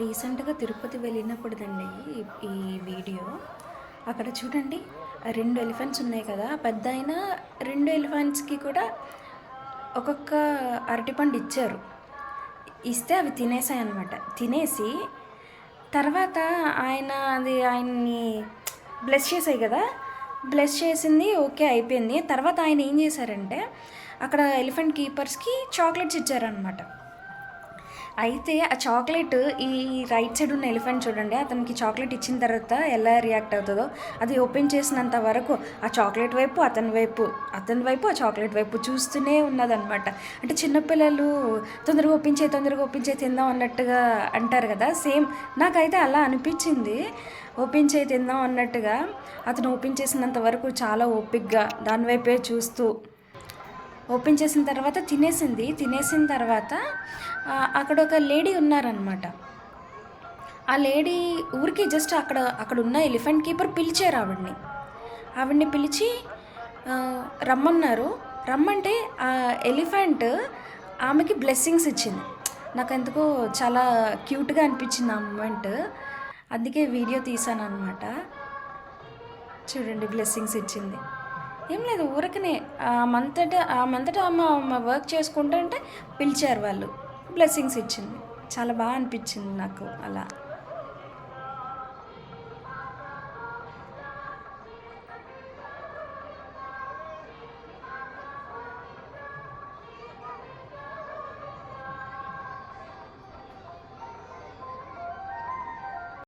రీసెంట్‌గా తిరుపతి వెళ్ళినప్పుడుదండి ఈ వీడియో. అక్కడ చూడండి 2 ఎలిఫెంట్స్ ఉన్నాయి కదా! పెద్దాయన 2 ఎలిఫెంట్స్‌కి కూడా ఒక్కొక్క అరటిపండు ఇచ్చారు. ఇస్తే అవి తినేసాయన్నమాట. తినేసి తర్వాత ఆయన్ని బ్లెస్ చేసాయి కదా! బ్లెస్ చేసింది ఓకే అయిపోయింది. తర్వాత ఆయన ఏం చేశారంటే అక్కడ ఎలిఫెంట్ కీపర్స్‌కి చాక్లెట్స్ ఇచ్చారనమాట. అయితే ఆ చాక్లెట్ ఈ రైట్ సైడ్ ఉన్న ఎలిఫెంట్ చూడండి, అతనికి చాక్లెట్ ఇచ్చిన తర్వాత ఎలా రియాక్ట్ అవుతుందో, అది ఓపెన్ చేసినంత వరకు ఆ చాక్లెట్ వైపు అతని వైపు ఆ చాక్లెట్ వైపు చూస్తూనే ఉన్నదనమాట. అంటే చిన్నపిల్లలు తొందరగా ఓపెన్ చేయి తిందాం అన్నట్టుగా అంటారు కదా, సేమ్ నాకైతే అలా అనిపించింది. ఓపెన్ చేయి తిందాం అన్నట్టుగా అతను ఓపెన్ చేసినంత వరకు చాలా ఓపిక్గా దాని వైపే చూస్తూ ఓపెన్ చేసిన తర్వాత తినేసిన తర్వాత అక్కడ ఒక లేడీ ఉన్నారనమాట. ఆ లేడీ ఊరికి జస్ట్ అక్కడ ఉన్న ఎలిఫెంట్ కీపర్ పిలిచారు ఆవిడ్ని పిలిచి రమ్మన్నారు. రమ్మంటే ఆ ఎలిఫెంట్ ఆమెకి బ్లెస్సింగ్స్ ఇచ్చింది. నాకెందుకో చాలా క్యూట్గా అనిపించింది ఆ మూమెంట్. అందుకే వీడియో తీసాను అనమాట. చూడండి బ్లెస్సింగ్స్ ఇచ్చింది. ఏం లేదు, ఊరకనే ఆమంతటా ఆమె వర్క్ చేసుకుంటుంటే పిలిచారు వాళ్ళు, బ్లెస్సింగ్స్ ఇచ్చింది. చాలా బాగా అనిపించింది నాకు అలా.